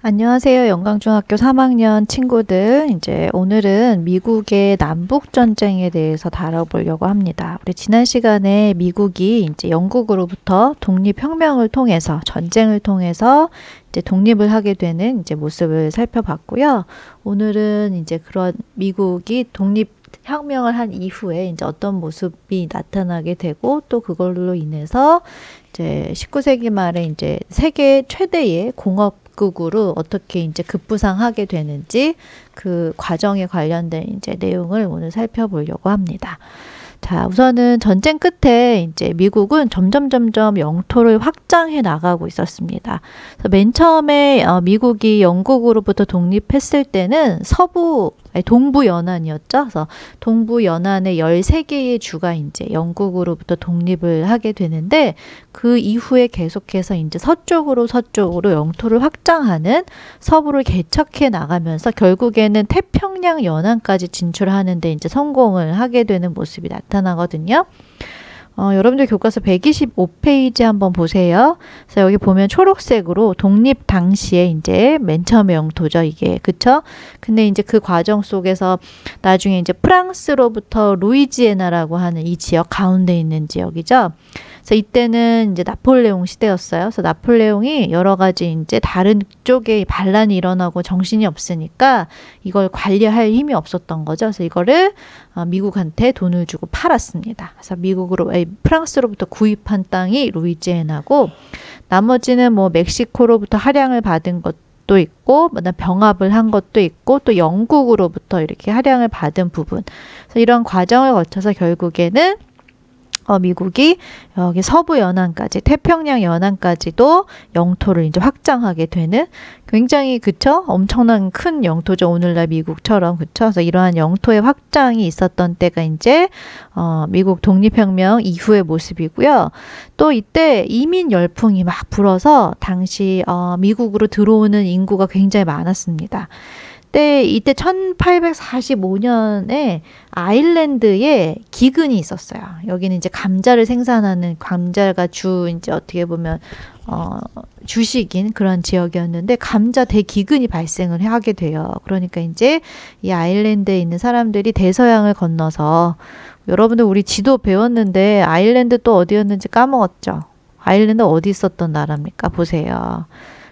안녕하세요. 영광중학교 3학년 친구들. 이제 오늘은 미국의 남북 전쟁에 대해서 다뤄보려고 합니다. 우리 지난 시간에 미국이 이제 영국으로부터 독립혁명을 통해서 전쟁을 통해서 이제 독립을 하게 되는 이제 모습을 살펴봤고요. 오늘은 이제 그런 미국이 독립혁명을 한 이후에 이제 어떤 모습이 나타나게 되고 또 그걸로 인해서 이제 19세기 말에 이제 세계 최대의 공업국으로 어떻게 이제 급부상하게 되는지 그 과정에 관련된 이제 내용을 오늘 살펴보려고 합니다. 자, 우선은 전쟁 끝에 이제 미국은 점점 영토를 확장해 나가고 있었습니다. 그래서 맨 처음에 미국이 영국으로부터 독립했을 때는 동부 연안이었죠. 그래서 동부 연안의 13개의 주가 이제 영국으로부터 독립을 하게 되는데 그 이후에 계속해서 이제 서쪽으로 영토를 확장하는 서부를 개척해 나가면서 결국에는 태평양 연안까지 진출하는데 이제 성공을 하게 되는 모습이 나타나거든요. 여러분들 교과서 125페이지 한번 보세요. 그래서 여기 보면 초록색으로 독립 당시에 이제 맨 처음의 영토죠, 이게. 그쵸? 근데 이제 그 과정 속에서 나중에 이제 프랑스로부터 루이지애나라고 하는 이 지역 가운데 있는 지역이죠. 그래서 이때는 이제 나폴레옹 시대였어요. 그래서 나폴레옹이 여러 가지 이제 다른 쪽에 반란이 일어나고 정신이 없으니까 이걸 관리할 힘이 없었던 거죠. 그래서 이거를 미국한테 돈을 주고 팔았습니다. 그래서 프랑스로부터 구입한 땅이 루이지애나고 나머지는 뭐 멕시코로부터 할양을 받은 것도 있고 병합을 한 것도 있고 또 영국으로부터 이렇게 할양을 받은 부분. 그래서 이런 과정을 거쳐서 결국에는 미국이 여기 서부 연안까지 태평양 연안까지도 영토를 이제 확장하게 되는 굉장히 그쵸? 엄청난 큰 영토죠. 오늘날 미국처럼 그쵸? 그래서 이러한 영토의 확장이 있었던 때가 이제 미국 독립혁명 이후의 모습이고요. 또 이때 이민 열풍이 막 불어서 당시 미국으로 들어오는 인구가 굉장히 많았습니다. 이때 1845년에 아일랜드에 기근이 있었어요. 여기는 이제 감자를 생산하는 감자가 이제 어떻게 보면 주식인 그런 지역이었는데 감자 대기근이 발생을 하게 돼요. 그러니까 이제 이 아일랜드에 있는 사람들이 대서양을 건너서 여러분들 우리 지도 배웠는데 아일랜드 또 어디였는지 까먹었죠. 아일랜드 어디 있었던 나라입니까? 보세요.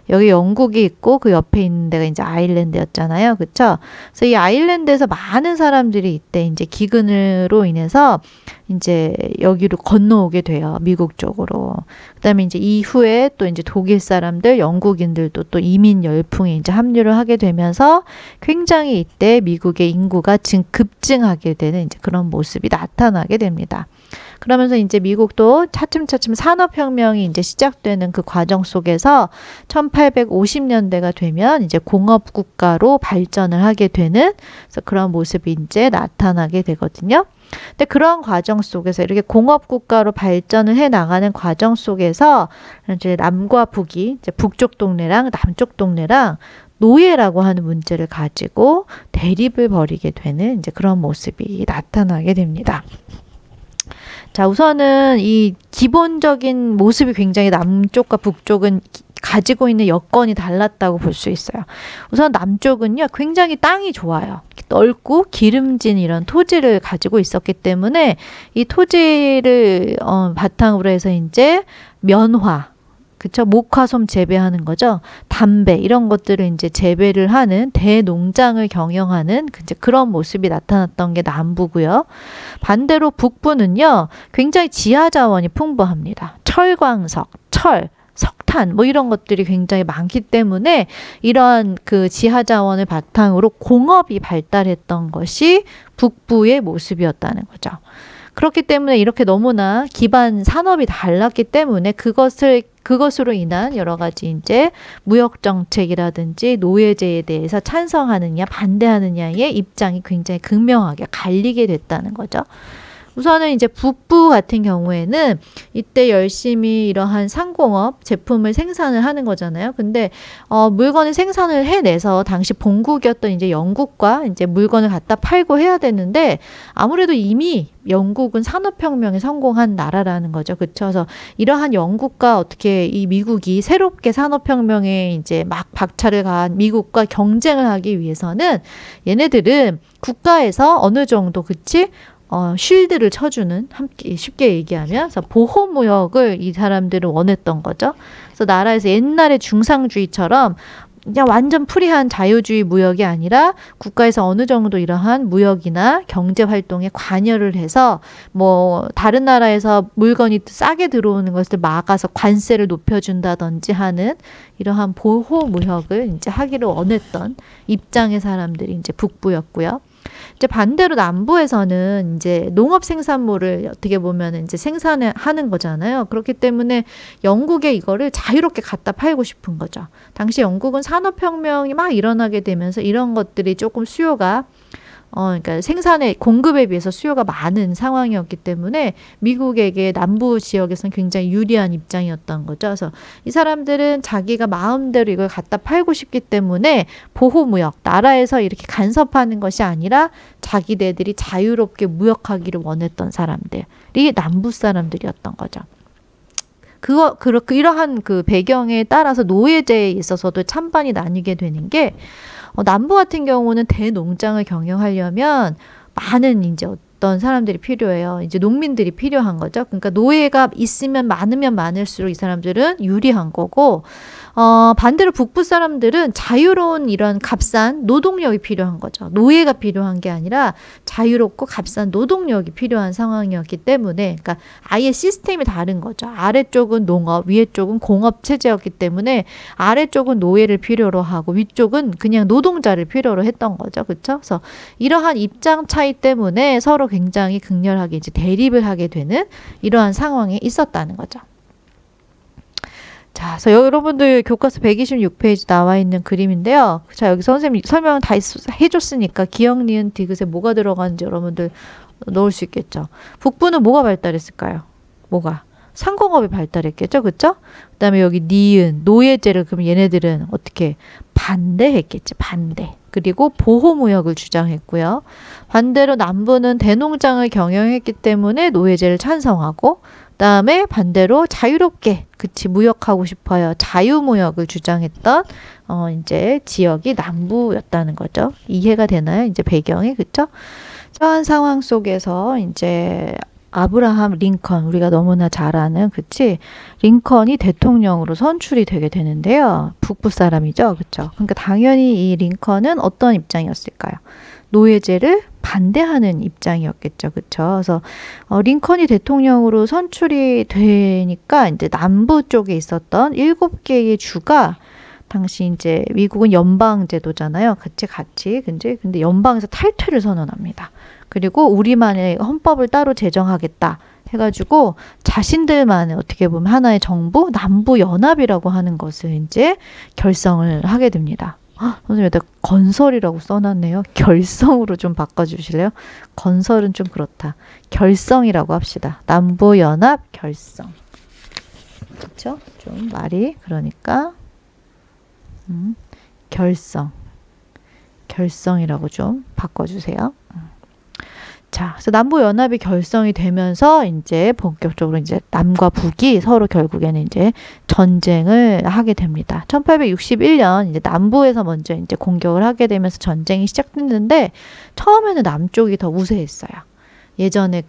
여기 영국이 있고 그 옆에 있는 데가 이제 아일랜드였잖아요. 그쵸? 그래서 이 아일랜드에서 많은 사람들이 이때 이제 기근으로 인해서 이제 여기로 건너오게 돼요. 미국 쪽으로. 그다음에 이제 이후에 또 이제 독일 사람들, 영국인들도 또 이민 열풍에 이제 합류를 하게 되면서 굉장히 이때 미국의 인구가 급증하게 되는 이제 그런 모습이 나타나게 됩니다. 그러면서 이제 미국도 차츰 산업혁명이 이제 시작되는 그 과정 속에서 1850년대가 되면 이제 공업국가로 발전을 하게 되는 그래서 그런 모습이 이제 나타나게 되거든요. 근데 그런 과정 속에서 이렇게 공업국가로 발전을 해 나가는 과정 속에서 이제 남과 북이 이제 북쪽 동네랑 남쪽 동네랑 노예라고 하는 문제를 가지고 대립을 벌이게 되는 이제 그런 모습이 나타나게 됩니다. 자, 우선은 이 기본적인 모습이 굉장히 남쪽과 북쪽은 가지고 있는 여건이 달랐다고 볼 수 있어요. 우선 남쪽은요, 굉장히 땅이 좋아요. 넓고 기름진 이런 토지를 가지고 있었기 때문에 이 토지를 바탕으로 해서 이제 면화, 그쵸? 목화솜 재배하는 거죠. 담배 이런 것들을 이제 재배를 하는 대농장을 경영하는 이제 그런 모습이 나타났던 게 남부고요. 반대로 북부는요. 굉장히 지하 자원이 풍부합니다. 철광석, 석탄 뭐 이런 것들이 굉장히 많기 때문에 이러한 그 지하 자원을 바탕으로 공업이 발달했던 것이 북부의 모습이었다는 거죠. 그렇기 때문에 이렇게 너무나 기반 산업이 달랐기 때문에 그것으로 인한 여러 가지 이제 무역 정책이라든지 노예제에 대해서 찬성하느냐 반대하느냐의 입장이 굉장히 극명하게 갈리게 됐다는 거죠. 우선은 이제 북부 같은 경우에는 이때 열심히 이러한 상공업 제품을 생산을 하는 거잖아요. 근데 물건을 생산을 해내서 당시 본국이었던 이제 영국과 이제 물건을 갖다 팔고 해야 되는데 아무래도 이미 영국은 산업혁명에 성공한 나라라는 거죠. 그쵸? 그래서 이러한 영국과 어떻게 이 미국이 새롭게 산업혁명에 이제 막 박차를 가한 미국과 경쟁을 하기 위해서는 얘네들은 국가에서 어느 정도, 그치? 쉴드를 쳐주는, 함께 쉽게 얘기하면, 그래서 보호무역을 이 사람들은 원했던 거죠. 그래서 나라에서 옛날에 중상주의처럼 그냥 완전 프리한 자유주의 무역이 아니라 국가에서 어느 정도 이러한 무역이나 경제 활동에 관여를 해서 뭐 다른 나라에서 물건이 싸게 들어오는 것을 막아서 관세를 높여준다든지 하는 이러한 보호 무역을 이제 하기를 원했던 입장의 사람들이 이제 북부였고요. 이제 반대로 남부에서는 이제 농업 생산물을 어떻게 보면 이제 생산하는 거잖아요. 그렇기 때문에 영국에 이거를 자유롭게 갖다 팔고 싶은 거죠. 당시 영국은 산업혁명이 막 일어나게 되면서 이런 것들이 조금 수요가 그러니까 생산의 공급에 비해서 수요가 많은 상황이었기 때문에 미국에게 남부 지역에서는 굉장히 유리한 입장이었던 거죠. 그래서 이 사람들은 자기가 마음대로 이걸 갖다 팔고 싶기 때문에 보호무역, 나라에서 이렇게 간섭하는 것이 아니라 자기네들이 자유롭게 무역하기를 원했던 사람들이 남부 사람들이었던 거죠. 이러한 그 배경에 따라서 노예제에 있어서도 찬반이 나뉘게 되는 게 남부 같은 경우는 대농장을 경영하려면 많은 이제 어떤 사람들이 필요해요. 이제 농민들이 필요한 거죠. 그러니까 노예가 있으면 많으면 많을수록 이 사람들은 유리한 거고, 반대로 북부 사람들은 자유로운 이런 값싼 노동력이 필요한 거죠. 노예가 필요한 게 아니라 자유롭고 값싼 노동력이 필요한 상황이었기 때문에, 그러니까 아예 시스템이 다른 거죠. 아래쪽은 농업, 위에 쪽은 공업 체제였기 때문에 아래쪽은 노예를 필요로 하고 위쪽은 그냥 노동자를 필요로 했던 거죠. 그렇죠? 그래서 이러한 입장 차이 때문에 서로 굉장히 극렬하게 이제 대립을 하게 되는 이러한 상황이 있었다는 거죠. 자, 그래서 여러분들 교과서 126페이지 나와 있는 그림인데요. 자, 여기 선생님 설명 다 해줬으니까 기억, 니은, 디귿에 뭐가 들어가는지 여러분들 넣을 수 있겠죠. 북부는 뭐가 발달했을까요? 뭐가? 상공업이 발달했겠죠. 그쵸? 그 다음에 여기 니은, 노예제를 그럼 얘네들은 어떻게 반대했겠지. 반대. 그리고 보호무역을 주장했고요. 반대로 남부는 대농장을 경영했기 때문에 노예제를 찬성하고, 그다음에 반대로 자유롭게 그치 무역하고 싶어요. 자유무역을 주장했던 이제 지역이 남부였다는 거죠. 이해가 되나요? 이제 배경이 그쵸? 저런 상황 속에서 이제 아브라함 링컨 우리가 너무나 잘 아는 그치? 링컨이 대통령으로 선출이 되게 되는데요. 북부 사람이죠. 그쵸? 그러니까 당연히 이 링컨은 어떤 입장이었을까요? 노예제를 반대하는 입장이었겠죠. 그쵸? 그래서 링컨이 대통령으로 선출이 되니까 이제 남부 쪽에 있었던 7개의 주가 당시 이제 미국은 연방 제도잖아요. 같이 근데 연방에서 탈퇴를 선언합니다. 그리고 우리만의 헌법을 따로 제정하겠다 해가지고 자신들만의 어떻게 보면 하나의 정부 남부 연합이라고 하는 것을 이제 결성을 하게 됩니다. 선생님, 여기다 건설이라고 써놨네요. 결성으로 좀 바꿔주실래요? 건설은 좀 그렇다. 결성이라고 합시다. 남부연합 결성. 그렇죠? 좀 말이 그러니까 결성이라고 좀 바꿔주세요. 자, 그래서 남부연합이 결성이 되면서 이제 본격적으로 이제 남과 북이 서로 결국에는 이제 전쟁을 하게 됩니다. 1861년 이제 남부에서 먼저 이제 공격을 하게 되면서 전쟁이 시작됐는데 처음에는 남쪽이 더 우세했어요. 예전에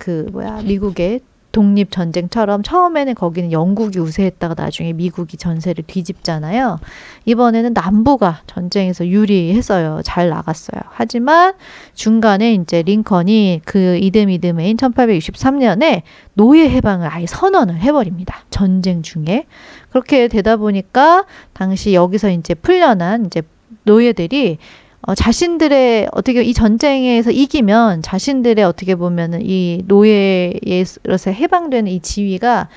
미국의 독립전쟁처럼 처음에는 거기는 영국이 우세했다가 나중에 미국이 전세를 뒤집잖아요. 이번에는 남부가 전쟁에서 유리했어요. 잘 나갔어요. 하지만 중간에 이제 링컨이 그 이듬해인 1863년에 노예 해방을 아예 선언을 해버립니다. 전쟁 중에. 그렇게 되다 보니까 당시 여기서 이제 풀려난 이제 노예들이 자신들의 어떻게 이 전쟁에서 이기면 자신들의 어떻게 보면은 이 노예에서 해방되는 이 지위가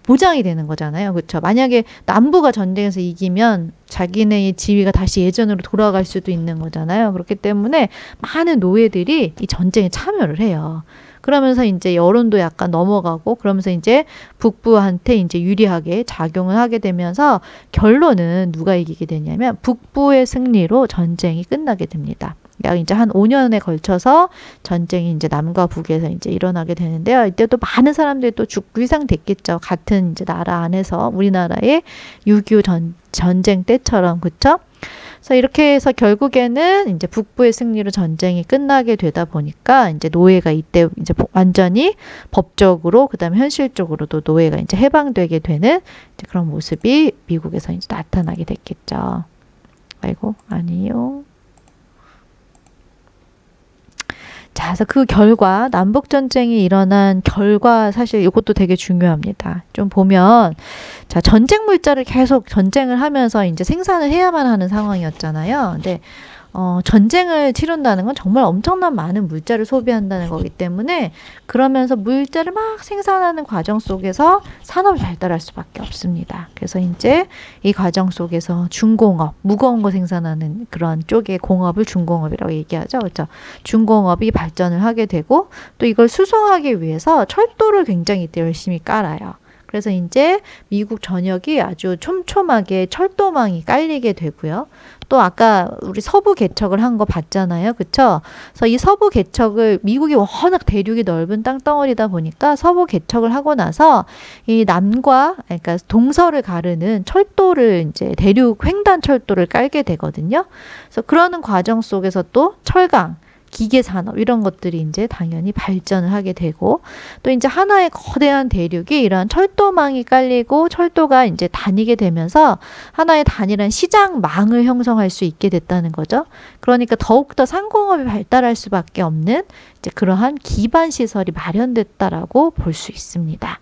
보장이 되는 거잖아요. 그렇죠? 만약에 남부가 전쟁에서 이기면 자기네의 지위가 다시 예전으로 돌아갈 수도 있는 거잖아요. 그렇기 때문에 많은 노예들이 이 전쟁에 참여를 해요. 그러면서 이제 여론도 약간 넘어가고 그러면서 이제 북부한테 이제 유리하게 작용을 하게 되면서 결론은 누가 이기게 되냐면 북부의 승리로 전쟁이 끝나게 됩니다. 약 이제 한 5년에 걸쳐서 전쟁이 이제 남과 북에서 이제 일어나게 되는데요. 이때 또 많은 사람들이 또 죽고 희생됐겠죠. 같은 이제 나라 안에서 우리나라의 6.25 전쟁 때처럼 그쵸? 그래서 이렇게 해서 결국에는 이제 북부의 승리로 전쟁이 끝나게 되다 보니까 이제 노예가 이때 이제 완전히 법적으로 그다음에 현실적으로도 노예가 이제 해방되게 되는 이제 그런 모습이 미국에서 이제 나타나게 됐겠죠. 아이고 아니요. 자, 그래서 그 결과, 남북전쟁이 일어난 결과, 사실 이것도 되게 중요합니다. 좀 보면, 자, 전쟁 물자를 계속 전쟁을 하면서 이제 생산을 해야만 하는 상황이었잖아요. 근데, 전쟁을 치른다는 건 정말 엄청난 많은 물자를 소비한다는 거기 때문에 그러면서 물자를 막 생산하는 과정 속에서 산업이 발달할 수밖에 없습니다. 그래서 이제 이 과정 속에서 중공업, 무거운 거 생산하는 그런 쪽의 공업을 중공업이라고 얘기하죠. 그렇죠? 중공업이 발전을 하게 되고 또 이걸 수송하기 위해서 철도를 굉장히 열심히 깔아요. 그래서 이제 미국 전역이 아주 촘촘하게 철도망이 깔리게 되고요. 또 아까 우리 서부 개척을 한 거 봤잖아요. 그쵸? 그래서 이 서부 개척을 미국이 워낙 대륙이 넓은 땅덩어리다 보니까 서부 개척을 하고 나서 이 남과 그러니까 동서를 가르는 철도를 이제 대륙 횡단 철도를 깔게 되거든요. 그래서 그러는 과정 속에서 또 철강 기계 산업 이런 것들이 이제 당연히 발전을 하게 되고 또 이제 하나의 거대한 대륙이 이러한 철도망이 깔리고 철도가 이제 다니게 되면서 하나의 단일한 시장망을 형성할 수 있게 됐다는 거죠. 그러니까 더욱더 상공업이 발달할 수밖에 없는 이제 그러한 기반 시설이 마련됐다라고 볼 수 있습니다.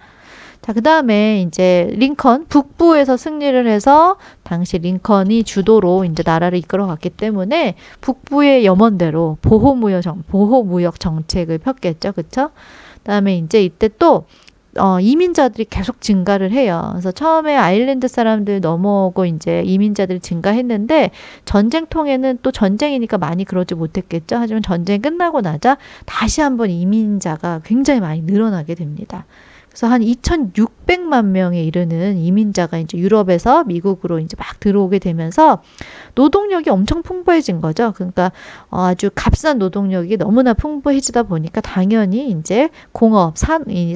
자, 그 다음에 이제 링컨, 북부에서 승리를 해서 당시 링컨이 주도로 이제 나라를 이끌어갔기 때문에 북부의 염원대로 보호무역 정책을 폈겠죠. 그쵸? 그 다음에 이제 이때 또 이민자들이 계속 증가를 해요. 그래서 처음에 아일랜드 사람들 넘어오고 이제 이민자들이 증가했는데 전쟁통에는 또 전쟁이니까 많이 그러지 못했겠죠. 하지만 전쟁이 끝나고 나자 다시 한번 이민자가 굉장히 많이 늘어나게 됩니다. 그래서 한 2,600만 명에 이르는 이민자가 이제 유럽에서 미국으로 이제 막 들어오게 되면서 노동력이 엄청 풍부해진 거죠. 그러니까 아주 값싼 노동력이 너무나 풍부해지다 보니까 당연히 이제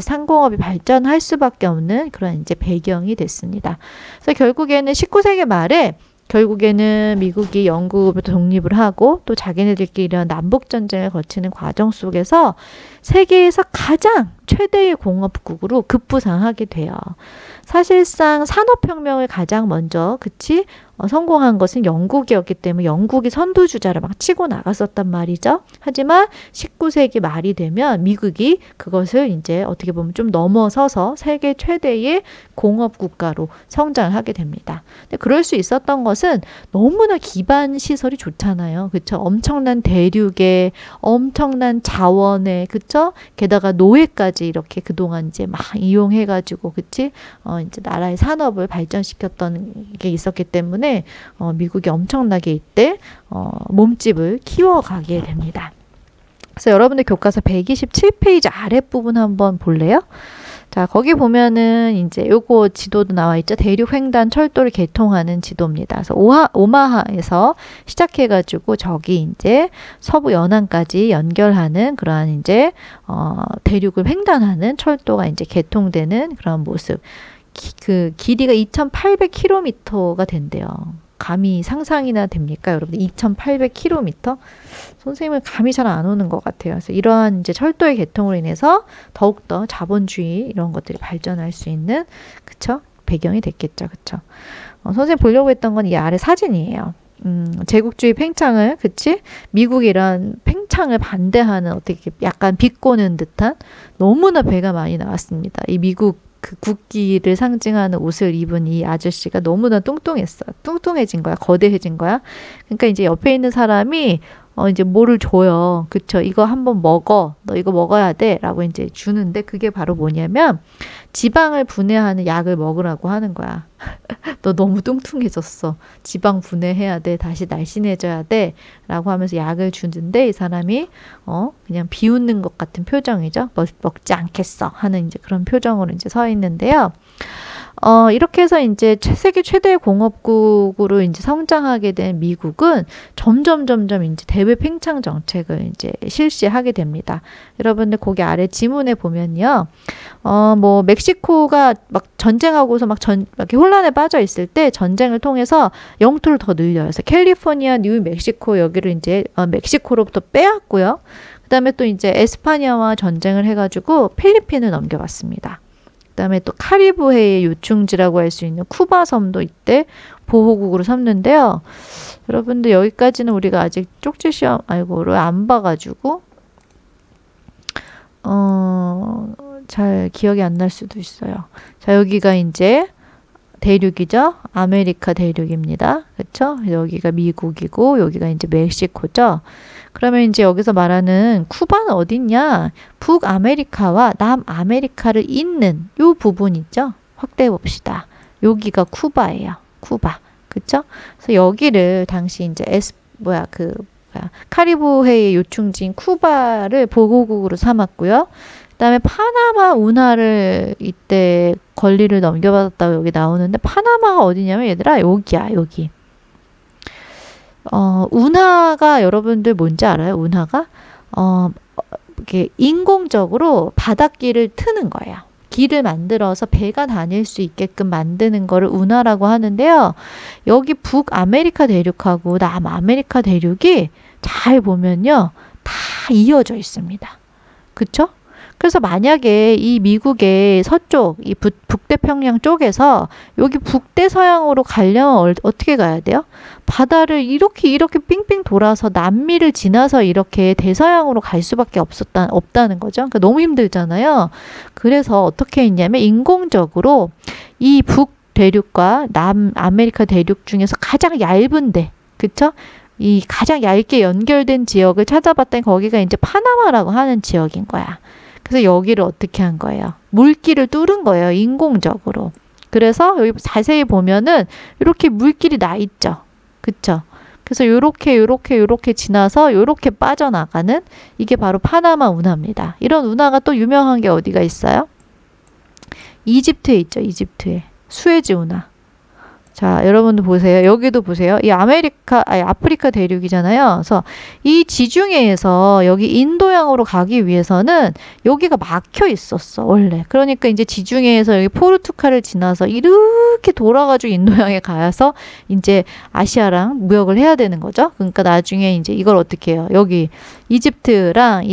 상공업이 발전할 수밖에 없는 그런 이제 배경이 됐습니다. 그래서 결국에는 19세기 말에 결국에는 미국이 영국으로부터 독립을 하고 또 자기네들끼리 이런 남북전쟁을 거치는 과정 속에서 세계에서 가장 최대의 공업국으로 급부상하게 돼요. 사실상 산업혁명을 가장 먼저 성공한 것은 영국이었기 때문에 영국이 선두주자를 막 치고 나갔었단 말이죠. 하지만 19세기 말이 되면 미국이 그것을 이제 어떻게 보면 좀 넘어서서 세계 최대의 공업국가로 성장하게 됩니다. 근데 그럴 수 있었던 것은 너무나 기반 시설이 좋잖아요. 그쵸? 엄청난 대륙에 엄청난 자원에 그쵸? 게다가 노예까지 이렇게 그동안 이제 막 이용해가지고 이제 나라의 산업을 발전시켰던 게 있었기 때문에 미국이 엄청나게 이때 몸집을 키워가게 됩니다. 그래서 여러분들 교과서 127페이지 아랫부분 한번 볼래요? 자, 거기 보면은 이제 요거 지도도 나와 있죠. 대륙 횡단 철도를 개통하는 지도입니다. 그래서 오마하에서 시작해가지고 저기 이제 서부 연안까지 연결하는 그러한 이제 대륙을 횡단하는 철도가 이제 개통되는 그런 모습. 그 길이가 2,800km가 된대요. 감이 상상이나 됩니까, 여러분? 2,800km? 선생님은 감이 잘 안 오는 것 같아요. 그래서 이러한 이제 철도의 개통으로 인해서 더욱더 자본주의 이런 것들이 발전할 수 있는, 그쵸? 배경이 됐겠죠, 그쵸? 선생님 보려고 했던 건 이 아래 사진이에요. 제국주의 팽창을, 미국이 이런 팽창을 반대하는 어떻게 약간 비꼬는 듯한 너무나 배가 많이 나왔습니다. 이 미국 그 국기를 상징하는 옷을 입은 이 아저씨가 너무나 뚱뚱해진 거야. 거대해진 거야. 그러니까 이제 옆에 있는 사람이 이제 뭐를 줘요. 그쵸? 이거 한번 먹어. 너 이거 먹어야 돼. 라고 이제 주는데 그게 바로 뭐냐면 지방을 분해하는 약을 먹으라고 하는 거야. 너 너무 뚱뚱해졌어. 지방 분해해야 돼. 다시 날씬해져야 돼. 라고 하면서 약을 주는데 이 사람이 그냥 비웃는 것 같은 표정이죠. 먹지 않겠어. 하는 이제 그런 표정으로 이제 서 있는데요. 이렇게 해서 이제 세계 최대 공업국으로 이제 성장하게 된 미국은 점점 이제 대외 팽창 정책을 이제 실시하게 됩니다. 여러분들 거기 아래 지문에 보면요. 뭐 멕시코가 막 전쟁하고서 막 이렇게 혼란에 빠져 있을 때 전쟁을 통해서 영토를 더 늘려요. 그래서 캘리포니아, 뉴멕시코 여기를 이제 멕시코로부터 빼앗고요. 그다음에 또 이제 에스파냐와 전쟁을 해가지고 필리핀을 넘겨봤습니다. 그다음에 또 카리브해의 요충지라고 할 수 있는 쿠바 섬도 이때 보호국으로 삼는데요. 여러분들 여기까지는 우리가 아직 쪽지 시험 알고를 안 봐가지고 잘 기억이 안 날 수도 있어요. 자, 여기가 이제 대륙이죠. 아메리카 대륙입니다. 그렇죠? 여기가 미국이고 여기가 이제 멕시코죠. 그러면 이제 여기서 말하는 쿠바는 어딨냐? 북아메리카와 남아메리카를 잇는 요 부분 있죠? 확대해 봅시다. 여기가 쿠바예요. 쿠바. 그쵸? 그래서 여기를 당시 이제 카리브해의 요충지인 쿠바를 보호국으로 삼았고요. 그다음에 파나마 운하를 이때 권리를 넘겨받았다고 여기 나오는데 파나마가 어디냐면 얘들아 여기야 여기. 운하가 여러분들 뭔지 알아요? 운하가 이렇게 인공적으로 바닷길을 트는 거예요. 길을 만들어서 배가 다닐 수 있게끔 만드는 거를 운하라고 하는데요. 여기 북아메리카 대륙하고 남아메리카 대륙이 잘 보면요. 다 이어져 있습니다. 그쵸? 그래서 만약에 이 미국의 서쪽, 이 북태평양 쪽에서 여기 북대서양으로 가려면 어떻게 가야 돼요? 바다를 이렇게 삥삥 돌아서 남미를 지나서 이렇게 대서양으로 갈 수밖에 없다는 거죠. 그러니까 너무 힘들잖아요. 그래서 어떻게 했냐면 인공적으로 이 북대륙과 남아메리카 대륙 중에서 가장 얇은데, 그쵸? 이 가장 얇게 연결된 지역을 찾아봤더니 거기가 이제 파나마라고 하는 지역인 거야. 그래서 여기를 어떻게 한 거예요? 물길을 뚫은 거예요. 인공적으로. 그래서 여기 자세히 보면은 이렇게 물길이 나 있죠. 그쵸? 그래서 요렇게 지나서 요렇게 빠져나가는 이게 바로 파나마 운하입니다. 이런 운하가 또 유명한 게 어디가 있어요? 이집트에 있죠. 이집트에. 수에즈 운하. 자, 여러분들 보세요. 여기도 보세요. 이 아프리카 대륙이잖아요. 그래서 이 지중해에서 여기 인도양으로 가기 위해서는 여기가 막혀 있었어, 원래. 그러니까 이제 지중해에서 여기 포르투갈을 지나서 이렇게 돌아가지고 인도양에 가서 이제 아시아랑 무역을 해야 되는 거죠. 그러니까 나중에 이제 이걸 어떻게 해요? 여기 이집트랑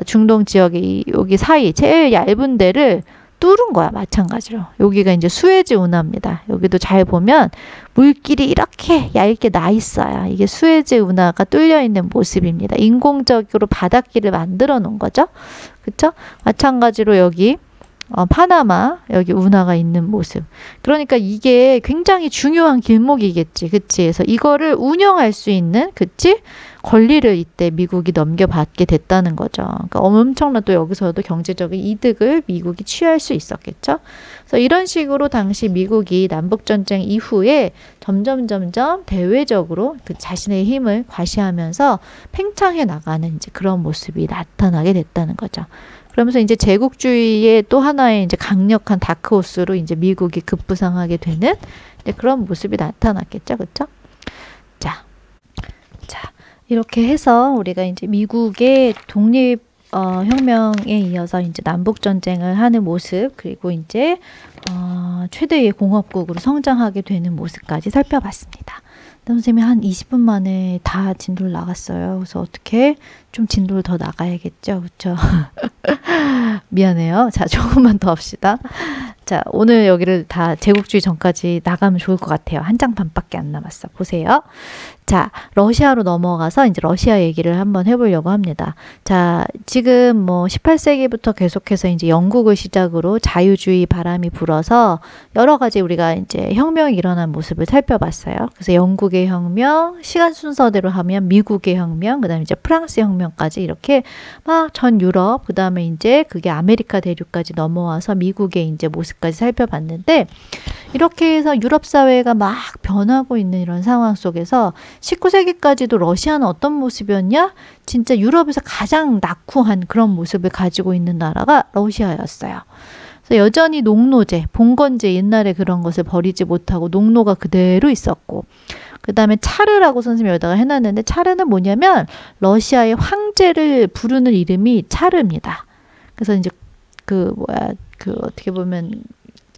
중동 지역의 여기 사이 제일 얇은 데를 뚫은 거야, 마찬가지로. 여기가 이제 수에즈 운하입니다. 여기도 잘 보면 물길이 이렇게 얇게 나 있어요. 이게 수에즈 운하가 뚫려 있는 모습입니다. 인공적으로 바닷길을 만들어 놓은 거죠. 그쵸? 마찬가지로 여기 파나마 여기 운하가 있는 모습. 그러니까 이게 굉장히 중요한 길목이겠지. 그치? 그래서 이거를 운영할 수 있는, 그치? 권리를 이때 미국이 넘겨받게 됐다는 거죠. 그러니까 엄청난 또 여기서도 경제적인 이득을 미국이 취할 수 있었겠죠. 그래서 이런 식으로 당시 미국이 남북전쟁 이후에 점점 대외적으로 그 자신의 힘을 과시하면서 팽창해 나가는 이제 그런 모습이 나타나게 됐다는 거죠. 그러면서 이제 제국주의의 또 하나의 이제 강력한 다크호스로 이제 미국이 급부상하게 되는 이제 그런 모습이 나타났겠죠. 그쵸? 자, 이렇게 해서 우리가 이제 미국의 독립 혁명에 이어서 이제 남북 전쟁을 하는 모습, 그리고 이제 최대의 공업국으로 성장하게 되는 모습까지 살펴봤습니다. 선생님이 한 20분 만에 다 진도를 나갔어요. 그래서 어떻게 좀 진도를 더 나가야겠죠, 그렇죠? 미안해요. 자, 조금만 더 합시다. 자, 오늘 여기를 다 제국주의 전까지 나가면 좋을 것 같아요. 한 장 반밖에 안 남았어. 보세요. 자, 러시아로 넘어가서 이제 러시아 얘기를 한번 해보려고 합니다. 자, 지금 뭐 18세기부터 계속해서 이제 영국을 시작으로 자유주의 바람이 불어서 여러 가지 우리가 이제 혁명이 일어난 모습을 살펴봤어요. 그래서 영국의 혁명, 시간 순서대로 하면 미국의 혁명, 그다음에 이제 프랑스 혁명까지 이렇게 막 전 유럽, 그다음에 이제 그게 아메리카 대륙까지 넘어와서 미국의 이제 모습까지 살펴봤는데 이렇게 해서 유럽 사회가 막 변하고 있는 이런 상황 속에서 19세기까지도 러시아는 어떤 모습이었냐? 진짜 유럽에서 가장 낙후한 그런 모습을 가지고 있는 나라가 러시아였어요. 그래서 여전히 농노제, 봉건제 옛날에 그런 것을 버리지 못하고 농노가 그대로 있었고 그 다음에 차르라고 선생님이 여기다가 해놨는데 차르는 뭐냐면 러시아의 황제를 부르는 이름이 차르입니다. 그래서 이제 어떻게 보면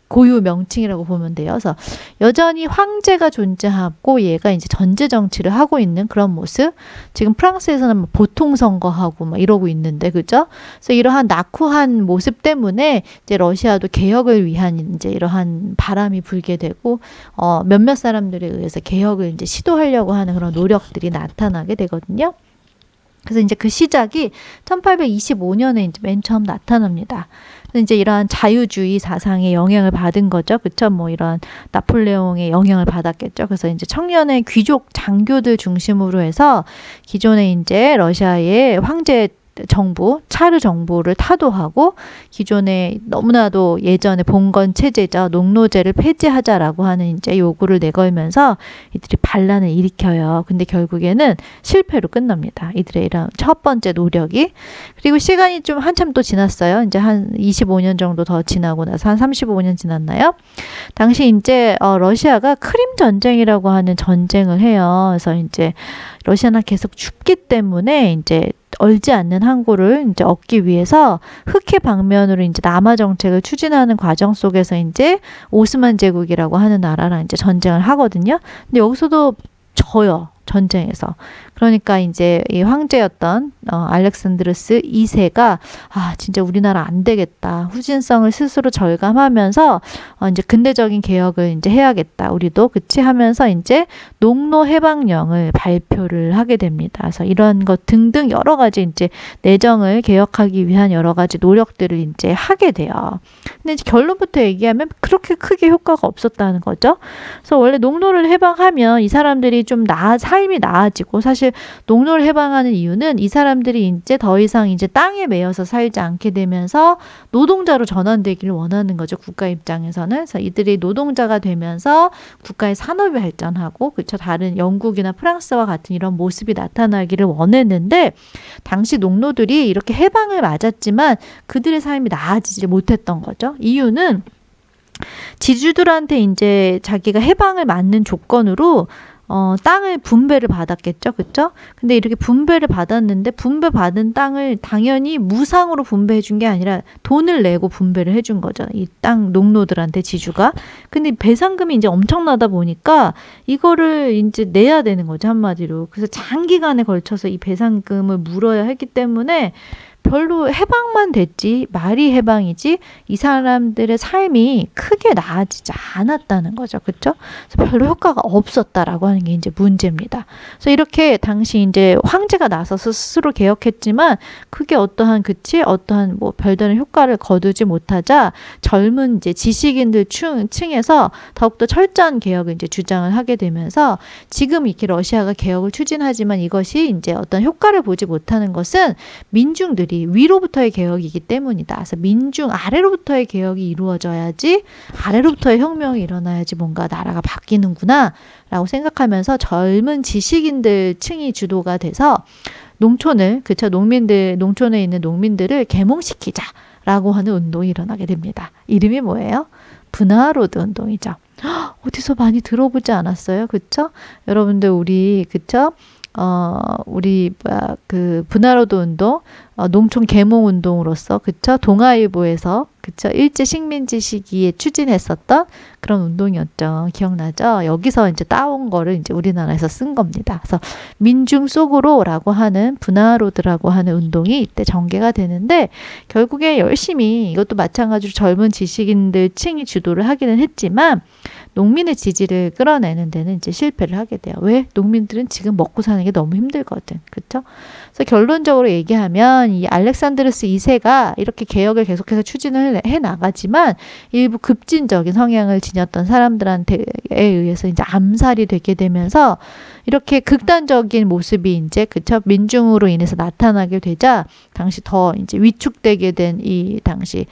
고유 명칭이라고 보면 돼요. 그래서 여전히 황제가 존재하고 얘가 이제 전제 정치를 하고 있는 그런 모습. 지금 프랑스에서는 뭐 보통 선거하고 막 이러고 있는데, 그죠? 그래서 이러한 낙후한 모습 때문에 이제 러시아도 개혁을 위한 이제 이러한 바람이 불게 되고, 몇몇 사람들에 의해서 개혁을 이제 시도하려고 하는 그런 노력들이 나타나게 되거든요. 그래서 이제 그 시작이 1825년에 이제 맨 처음 나타납니다. 그래서 이제 이러한 자유주의 사상의 영향을 받은 거죠. 그쵸? 뭐 이런 나폴레옹의 영향을 받았겠죠. 그래서 이제 청년의 귀족 장교들 중심으로 해서 기존에 이제 러시아의 황제 정부, 차르 정부를 타도하고 기존에 너무나도 예전에 봉건 체제죠. 농노제를 폐지하자라고 하는 이제 요구를 내걸면서 이들이 반란을 일으켜요. 근데 결국에는 실패로 끝납니다. 이들의 이런 첫 번째 노력이. 그리고 시간이 좀 한참 또 지났어요. 이제 한 25년 정도 더 지나고 나서 한 35년 지났나요? 당시 이제 러시아가 크림 전쟁이라고 하는 전쟁을 해요. 그래서 이제 러시아는 계속 춥기 때문에 이제 얼지 않는 항구를 이제 얻기 위해서 흑해 방면으로 이제 남하 정책을 추진하는 과정 속에서 이제 오스만 제국이라고 하는 나라랑 이제 전쟁을 하거든요. 근데 여기서도 져요. 전쟁에서. 그러니까 이제 이 황제였던 알렉산드루스 2세가 진짜 우리나라 안 되겠다. 후진성을 스스로 절감하면서 이제 근대적인 개혁을 이제 해야겠다. 우리도 그치 하면서 이제 농노 해방령을 발표를 하게 됩니다. 그래서 이런 것 등등 여러 가지 이제 내정을 개혁하기 위한 여러 가지 노력들을 이제 하게 돼요. 근데 이제 결론부터 얘기하면 그렇게 크게 효과가 없었다는 거죠. 그래서 원래 농노를 해방하면 이 사람들이 좀 삶이 나아지고 사실 농노를 해방하는 이유는 이 사람들이 이제 더 이상 이제 땅에 매여서 살지 않게 되면서 노동자로 전환되기를 원하는 거죠. 국가 입장에서는. 그래서 이들이 노동자가 되면서 국가의 산업이 발전하고 그쵸 다른 영국이나 프랑스와 같은 이런 모습이 나타나기를 원했는데 당시 농노들이 이렇게 해방을 맞았지만 그들의 삶이 나아지지 못했던 거죠. 이유는 지주들한테 이제 자기가 해방을 맞는 조건으로 땅을 분배를 받았겠죠. 그쵸? 근데 이렇게 분배를 받았는데 분배받은 땅을 당연히 무상으로 분배해 준 게 아니라 돈을 내고 분배를 해준 거죠. 이 땅 농노들한테 지주가. 근데 배상금이 이제 엄청나다 보니까 이거를 이제 내야 되는 거죠. 한마디로. 그래서 장기간에 걸쳐서 이 배상금을 물어야 했기 때문에 별로 해방만 됐지 말이 해방이지 이 사람들의 삶이 크게 나아지지 않았다는 거죠. 그렇죠? 그래서 별로 효과가 없었다라고 하는 게 이제 문제입니다. 그래서 이렇게 당시 이제 황제가 나서서 스스로 개혁했지만 그게 어떠한 뭐 별다른 효과를 거두지 못하자 젊은 이제 지식인들 층에서 더욱더 철저한 개혁을 이제 주장을 하게 되면서 지금 이렇게 러시아가 개혁을 추진하지만 이것이 이제 어떤 효과를 보지 못하는 것은 민중들이 위로부터의 개혁이기 때문이다. 그래서 민중 아래로부터의 개혁이 이루어져야지 아래로부터의 혁명이 일어나야지 뭔가 나라가 바뀌는구나 라고 생각하면서 젊은 지식인들 층이 주도가 돼서 농촌에 있는 농민들을 계몽시키자라고 하는 운동이 일어나게 됩니다. 이름이 뭐예요? 브나로드 운동이죠. 어디서 많이 들어보지 않았어요? 그쵸? 여러분들 브나로드 운동, 농촌 계몽 운동으로서, 그쵸? 동아일보에서 그쵸? 일제 식민지 시기에 추진했었던 그런 운동이었죠. 기억나죠? 여기서 이제 따온 거를 이제 우리나라에서 쓴 겁니다. 그래서 민중 속으로라고 하는 분화로드라고 하는 운동이 이때 전개가 되는데 결국에 열심히 이것도 마찬가지로 젊은 지식인들 층이 주도를 하기는 했지만 농민의 지지를 끌어내는 데는 이제 실패를 하게 돼요. 왜? 농민들은 지금 먹고 사는 게 너무 힘들거든. 그쵸? 그래서 결론적으로 얘기하면 이 알렉산드루스 2세가 이렇게 개혁을 계속해서 추진을 해 나가지만 일부 급진적인 성향을 지녔던 사람들한테 의해서 이제 암살이 되게 되면서 이렇게 극단적인 모습이 이제 그쵸? 민중으로 인해서 나타나게 되자 당시 더 이제 위축되게 된 이 당시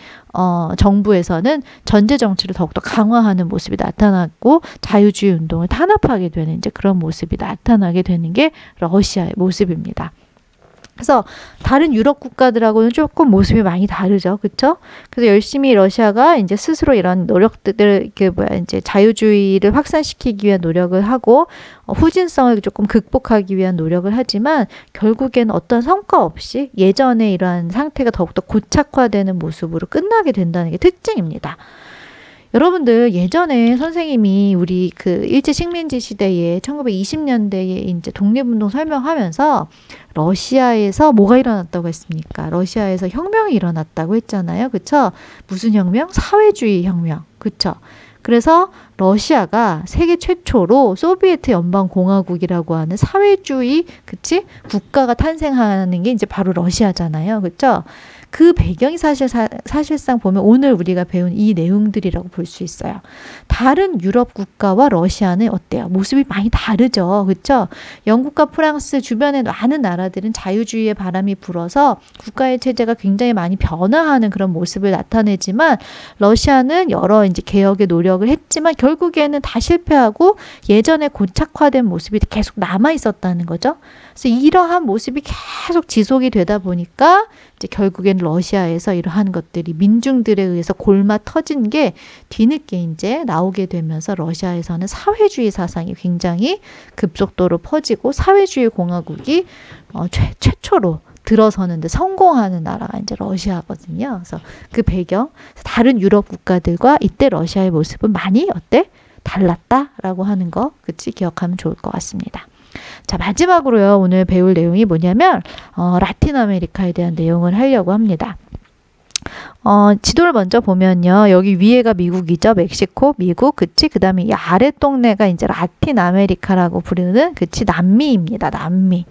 정부에서는 전제 정치를 더욱더 강화하는 모습이 나타났고 자유주의 운동을 탄압하게 되는 이제 그런 모습이 나타나게 되는 게 러시아의 모습입니다. 그래서 다른 유럽 국가들하고는 조금 모습이 많이 다르죠. 그쵸? 그래서 열심히 러시아가 이제 스스로 이런 노력들을, 이제 자유주의를 확산시키기 위한 노력을 하고, 후진성을 조금 극복하기 위한 노력을 하지만, 결국엔 어떤 성과 없이 예전의 이러한 상태가 더욱더 고착화되는 모습으로 끝나게 된다는 게 특징입니다. 여러분들 예전에 선생님이 우리 그 일제 식민지 시대에 1920년대에 이제 독립운동 설명하면서 러시아에서 뭐가 일어났다고 했습니까? 러시아에서 혁명이 일어났다고 했잖아요. 그쵸? 무슨 혁명? 사회주의 혁명. 그쵸? 그래서 러시아가 세계 최초로 소비에트 연방공화국이라고 하는 사회주의, 그치? 국가가 탄생하는 게 이제 바로 러시아잖아요. 그쵸? 그 배경이 사실상 보면 오늘 우리가 배운 이 내용들이라고 볼 수 있어요. 다른 유럽 국가와 러시아는 어때요? 모습이 많이 다르죠. 그렇죠? 영국과 프랑스 주변의 많은 나라들은 자유주의의 바람이 불어서 국가의 체제가 굉장히 많이 변화하는 그런 모습을 나타내지만 러시아는 여러 이제 개혁의 노력을 했지만 결국에는 다 실패하고 예전에 고착화된 모습이 계속 남아 있었다는 거죠. 그래서 이러한 모습이 계속 지속이 되다 보니까 이제 결국엔 러시아에서 이러한 것들이 민중들에 의해서 골마 터진 게 뒤늦게 이제 나오게 되면서 러시아에서는 사회주의 사상이 굉장히 급속도로 퍼지고 사회주의 공화국이 최초로 들어서는데 성공하는 나라가 이제 러시아거든요. 그래서 그 배경, 다른 유럽 국가들과 이때 러시아의 모습은 많이 어때? 달랐다라고 하는 거, 그치? 기억하면 좋을 것 같습니다. 자, 마지막으로요, 오늘 배울 내용이 뭐냐면, 라틴 아메리카에 대한 내용을 하려고 합니다. 지도를 먼저 보면요, 여기 위에가 미국이죠. 멕시코, 미국, 그치? 그 다음에 이 아래 동네가 이제 라틴 아메리카라고 부르는, 그치? 남미입니다. 남미.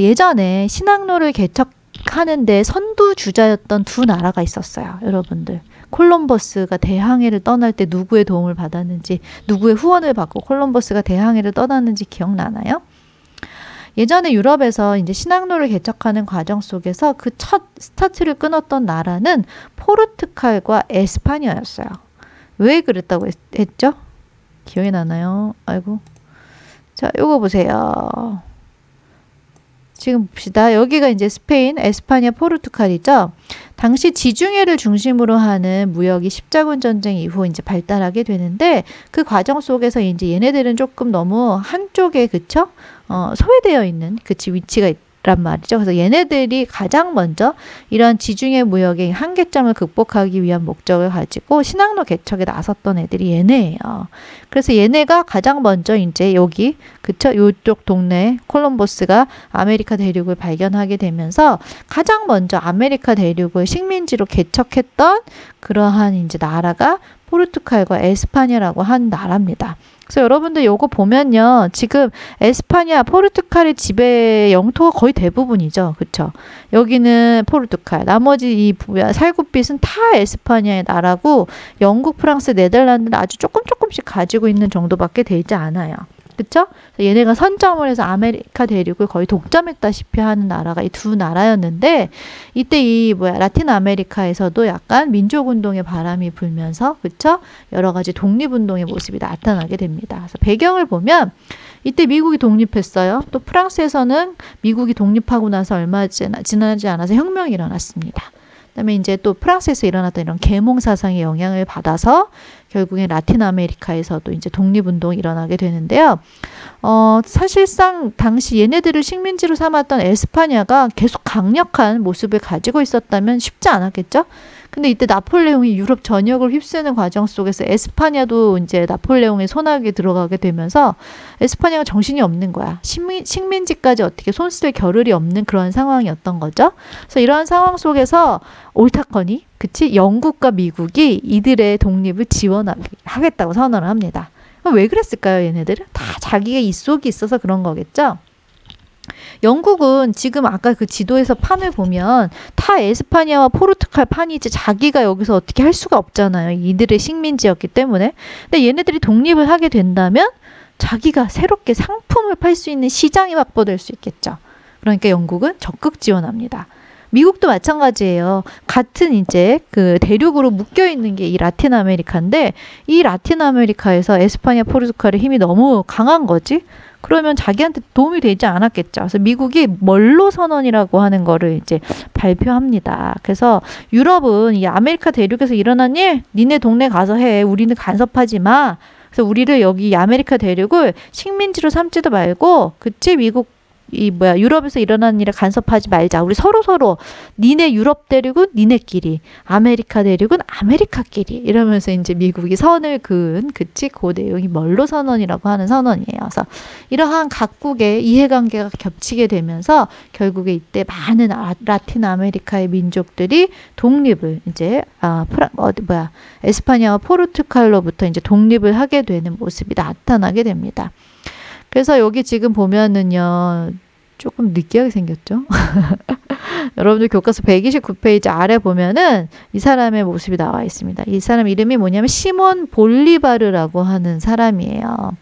예전에 신항로를 개척하는데 선두주자였던 두 나라가 있었어요. 여러분들. 콜럼버스가 대항해를 떠날 때 누구의 도움을 받았는지, 누구의 후원을 받고 콜럼버스가 대항해를 떠났는지 기억나나요? 예전에 유럽에서 이제 신항로를 개척하는 과정 속에서 그 첫 스타트를 끊었던 나라는 포르투갈과 에스파냐였어요. 왜 그랬다고 했죠? 기억이 나나요? 아이고. 자, 요거 보세요. 지금 봅시다. 여기가 이제 스페인, 에스파냐, 포르투갈이죠. 당시 지중해를 중심으로 하는 무역이 십자군 전쟁 이후 이제 발달하게 되는데 그 과정 속에서 이제 얘네들은 조금 너무 한쪽에 그쵸? 소외되어 있는 그치 위치가 란 말이죠. 그래서 얘네들이 가장 먼저 이런 지중해 무역의 한계점을 극복하기 위한 목적을 가지고 신항로 개척에 나섰던 애들이 얘네예요. 그래서 얘네가 가장 먼저 이제 여기 그쵸? 요쪽 동네 콜럼버스가 아메리카 대륙을 발견하게 되면서 가장 먼저 아메리카 대륙을 식민지로 개척했던 그러한 이제 나라가 포르투갈과 에스파냐라고 한 나라입니다. 그래서 여러분들 요거 보면요. 지금 에스파냐, 포르투갈의 지배 영토가 거의 대부분이죠. 그쵸? 여기는 포르투갈, 나머지 이 살구빛은 다 에스파냐의 나라고 영국, 프랑스, 네덜란드는 아주 조금씩 가지고 있는 정도밖에 되지 않아요. 그쵸? 얘네가 선점을 해서 아메리카 대륙을 거의 독점했다시피 하는 나라가 이 두 나라였는데 이때 이 라틴 아메리카에서도 약간 민족운동의 바람이 불면서 그쵸? 여러 가지 독립운동의 모습이 나타나게 됩니다. 그래서 배경을 보면 이때 미국이 독립했어요. 또 프랑스에서는 미국이 독립하고 나서 얼마 지나지 않아서 혁명이 일어났습니다. 그다음에 이제 또 프랑스에서 일어났던 이런 계몽 사상의 영향을 받아서 결국엔 라틴 아메리카에서도 이제 독립운동이 일어나게 되는데요. 사실상 당시 얘네들을 식민지로 삼았던 에스파냐가 계속 강력한 모습을 가지고 있었다면 쉽지 않았겠죠? 근데 이때 나폴레옹이 유럽 전역을 휩쓰는 과정 속에서 에스파냐도 이제 나폴레옹의 손아귀에 들어가게 되면서 에스파냐가 정신이 없는 거야. 식민지까지 어떻게 손 쓸 겨를이 없는 그런 상황이었던 거죠. 그래서 이러한 상황 속에서 옳다커니, 그치? 영국과 미국이 이들의 독립을 지원하겠다고 선언을 합니다. 그럼 왜 그랬을까요, 얘네들은? 다 자기의 입속이 있어서 그런 거겠죠? 영국은 지금 아까 그 지도에서 판을 보면 다 에스파냐와 포르투갈 판이지 자기가 여기서 어떻게 할 수가 없잖아요. 이들의 식민지였기 때문에. 근데 얘네들이 독립을 하게 된다면 자기가 새롭게 상품을 팔 수 있는 시장이 확보될 수 있겠죠. 그러니까 영국은 적극 지원합니다. 미국도 마찬가지예요. 같은 이제 그 대륙으로 묶여 있는 게 이 라틴 아메리카인데 이 라틴 아메리카에서 에스파냐, 포르투갈의 힘이 너무 강한 거지. 그러면 자기한테 도움이 되지 않았겠죠. 그래서 미국이 멀로 선언이라고 하는 거를 이제 발표합니다. 그래서 유럽은 이 아메리카 대륙에서 일어난 일, 니네 동네 가서 해. 우리는 간섭하지 마. 그래서 우리를 여기 아메리카 대륙을 식민지로 삼지도 말고, 그치? 미국 유럽에서 일어나는 일에 간섭하지 말자. 우리 서로 니네 유럽 대륙은 니네끼리, 아메리카 대륙은 아메리카끼리 이러면서 이제 미국이 선을 그은, 그치? 그 내용이 멀로 선언이라고 하는 선언이에요. 그래서 이러한 각국의 이해관계가 겹치게 되면서 결국에 이때 많은 라틴 아메리카의 민족들이 독립을 이제 에스파냐와 포르투갈로부터 이제 독립을 하게 되는 모습이 나타나게 됩니다. 그래서 여기 지금 보면은요, 조금 느끼하게 생겼죠? 여러분들 교과서 129페이지 아래 보면은 이 사람의 모습이 나와 있습니다. 이 사람 이름이 뭐냐면 시몬 볼리바르라고 하는 사람이에요.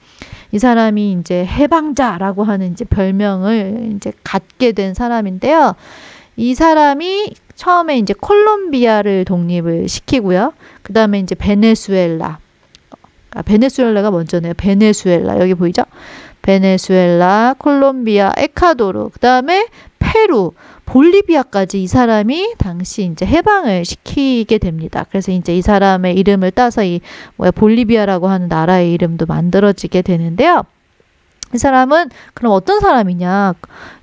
이 사람이 이제 해방자라고 하는 이제 별명을 이제 갖게 된 사람인데요. 이 사람이 처음에 이제 콜롬비아를 독립을 시키고요. 그 다음에 이제 베네수엘라. 베네수엘라가 먼저네요. 베네수엘라. 여기 보이죠? 베네수엘라, 콜롬비아, 에콰도르, 그 다음에 페루, 볼리비아까지 이 사람이 당시 이제 해방을 시키게 됩니다. 그래서 이제 이 사람의 이름을 따서 볼리비아라고 하는 나라의 이름도 만들어지게 되는데요. 이 사람은 그럼 어떤 사람이냐?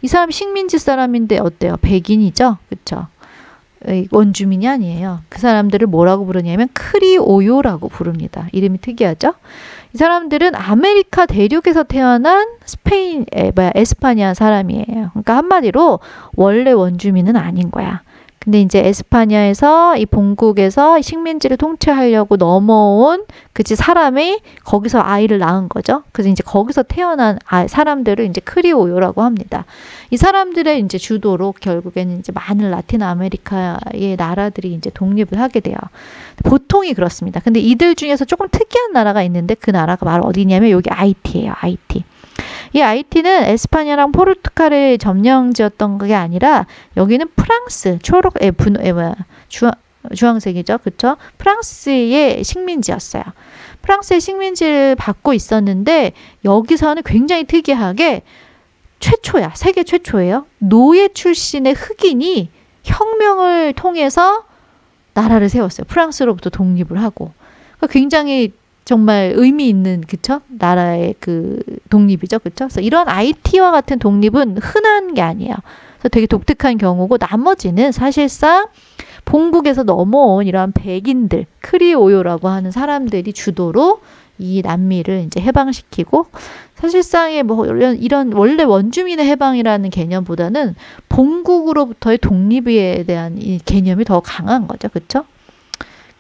이 사람이 식민지 사람인데 어때요? 백인이죠? 그쵸? 원주민이 아니에요. 그 사람들을 뭐라고 부르냐면 크리오요라고 부릅니다. 이름이 특이하죠? 이 사람들은 아메리카 대륙에서 태어난 에스파냐 사람이에요. 그러니까 한마디로 원래 원주민은 아닌 거야. 근데 이제 에스파냐에서 이 본국에서 식민지를 통치하려고 넘어온 사람이 거기서 아이를 낳은 거죠. 그래서 이제 거기서 태어난 사람들을 이제 크리오요라고 합니다. 이 사람들의 이제 주도로 결국에는 이제 많은 라틴 아메리카의 나라들이 이제 독립을 하게 돼요. 보통이 그렇습니다. 근데 이들 중에서 조금 특이한 나라가 있는데 그 나라가 바로 어디냐면 여기 하이티예요. 하이티. 이 하이티는 에스파냐랑 포르투갈의 점령지였던 게 아니라 여기는 프랑스, 주황색이죠. 그쵸? 프랑스의 식민지였어요. 프랑스의 식민지를 받고 있었는데 여기서는 굉장히 특이하게 최초야. 세계 최초예요. 노예 출신의 흑인이 혁명을 통해서 나라를 세웠어요. 프랑스로부터 독립을 하고. 그러니까 굉장히 정말 의미 있는, 그쵸? 나라의 그 독립이죠. 그쵸? 그래서 이런 IT와 같은 독립은 흔한 게 아니에요. 그래서 되게 독특한 경우고 나머지는 사실상 본국에서 넘어온 이러한 백인들, 크리오요라고 하는 사람들이 주도로 이 남미를 이제 해방시키고 사실상의 이런 원래 원주민의 해방이라는 개념보다는 본국으로부터의 독립에 대한 이 개념이 더 강한 거죠. 그쵸?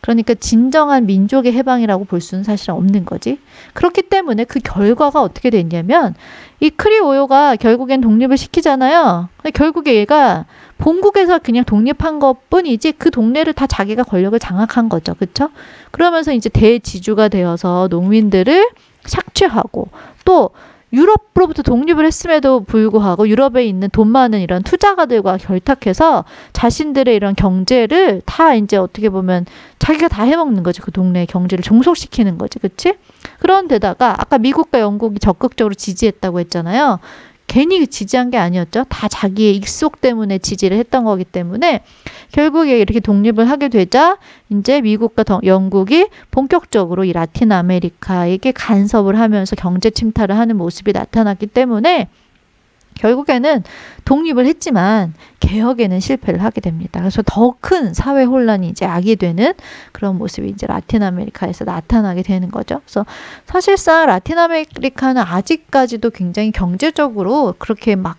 그러니까 진정한 민족의 해방이라고 볼 수는 사실 없는 거지. 그렇기 때문에 그 결과가 어떻게 됐냐면 이 크리오요가 결국엔 독립을 시키잖아요. 근데 결국에 얘가 본국에서 그냥 독립한 것 뿐이지 그 동네를 다 자기가 권력을 장악한 거죠. 그쵸? 그러면서 이제 대지주가 되어서 농민들을 착취하고 또 유럽으로부터 독립을 했음에도 불구하고 유럽에 있는 돈 많은 이런 투자가들과 결탁해서 자신들의 이런 경제를 다 이제 어떻게 보면 자기가 다 해먹는 거지. 그 동네의 경제를 종속시키는 거지. 그치? 그런 데다가 아까 미국과 영국이 적극적으로 지지했다고 했잖아요. 괜히 지지한 게 아니었죠. 다 자기의 익속 때문에 지지를 했던 거기 때문에 결국에 이렇게 독립을 하게 되자 이제 미국과 영국이 본격적으로 이 라틴 아메리카에게 간섭을 하면서 경제 침탈을 하는 모습이 나타났기 때문에 결국에는 독립을 했지만 개혁에는 실패를 하게 됩니다. 그래서 더 큰 사회 혼란이 이제 야기되는 그런 모습이 이제 라틴 아메리카에서 나타나게 되는 거죠. 그래서 사실상 라틴 아메리카는 아직까지도 굉장히 경제적으로 그렇게 막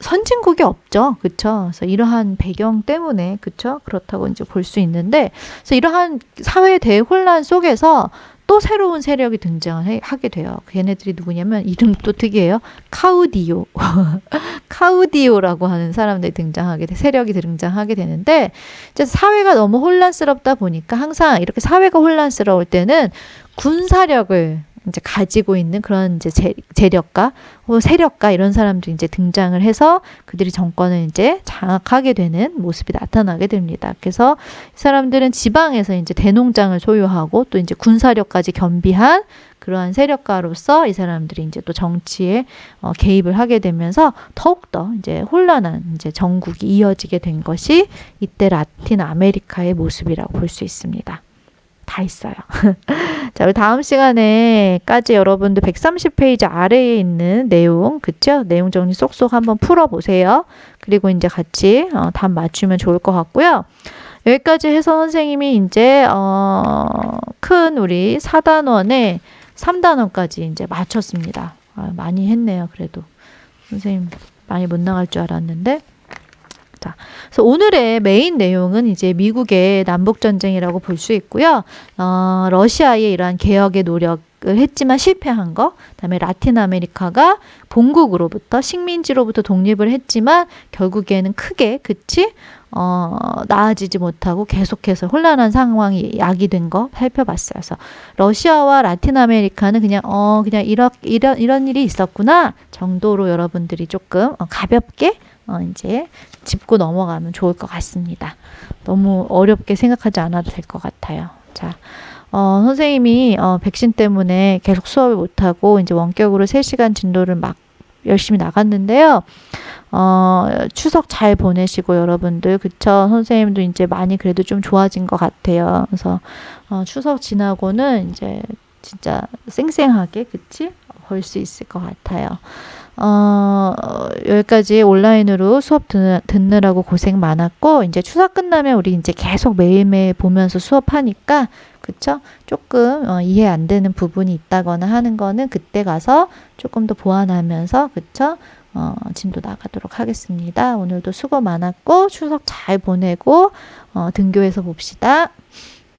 선진국이 없죠. 그쵸? 그래서 이러한 배경 때문에, 그쵸? 그렇다고 이제 볼 수 있는데, 그래서 이러한 사회 대혼란 속에서 또 새로운 세력이 등장하게 돼요. 걔네들이 누구냐면, 이름도 특이해요. 카우디오. 카우디오라고 하는 사람들이 세력이 등장하게 되는데, 이제 사회가 너무 혼란스럽다 보니까 항상 이렇게 사회가 혼란스러울 때는 군사력을 이제 가지고 있는 그런 이제 재력가 혹은 세력가 이런 사람들이 이제 등장을 해서 그들이 정권을 이제 장악하게 되는 모습이 나타나게 됩니다. 그래서 이 사람들은 지방에서 이제 대농장을 소유하고 또 이제 군사력까지 겸비한 그러한 세력가로서 이 사람들이 이제 또 정치에 개입을 하게 되면서 더욱더 이제 혼란한 이제 정국이 이어지게 된 것이 이때 라틴 아메리카의 모습이라고 볼 수 있습니다. 다 있어요. 자, 우리 다음 시간에까지 여러분들 130페이지 아래에 있는 내용, 그쵸? 내용 정리 쏙쏙 한번 풀어보세요. 그리고 이제 같이 답 맞추면 좋을 것 같고요. 여기까지 해서 선생님이 이제 큰 우리 4단원에 3단원까지 이제 마쳤습니다. 많이 했네요. 그래도 선생님 많이 못 나갈 줄 알았는데. 자, 그래서 오늘의 메인 내용은 이제 미국의 남북전쟁이라고 볼 수 있고요. 러시아의 이러한 개혁의 노력을 했지만 실패한 거, 그다음에 라틴 아메리카가 본국으로부터 식민지로부터 독립을 했지만 결국에는 크게 나아지지 못하고 계속해서 혼란한 상황이 야기된 거 살펴봤어요. 그래서 러시아와 라틴 아메리카는 그냥 이런 일이 있었구나 정도로 여러분들이 조금 가볍게 이제 짚고 넘어가면 좋을 것 같습니다. 너무 어렵게 생각하지 않아도 될 것 같아요. 자, 선생님이 백신 때문에 계속 수업을 못하고 이제 원격으로 3시간 진도를 막 열심히 나갔는데요. 추석 잘 보내시고 여러분들, 그쵸? 선생님도 이제 많이 그래도 좀 좋아진 것 같아요. 그래서 추석 지나고는 이제 진짜 쌩쌩하게, 그치? 볼 수 있을 것 같아요. 여기까지 온라인으로 수업 듣느라고 고생 많았고, 이제 추석 끝나면 우리 이제 계속 매일매일 보면서 수업하니까, 그쵸? 조금 이해 안 되는 부분이 있다거나 하는 거는 그때 가서 조금 더 보완하면서, 그쵸? 진도 나가도록 하겠습니다. 오늘도 수고 많았고, 추석 잘 보내고, 등교해서 봅시다.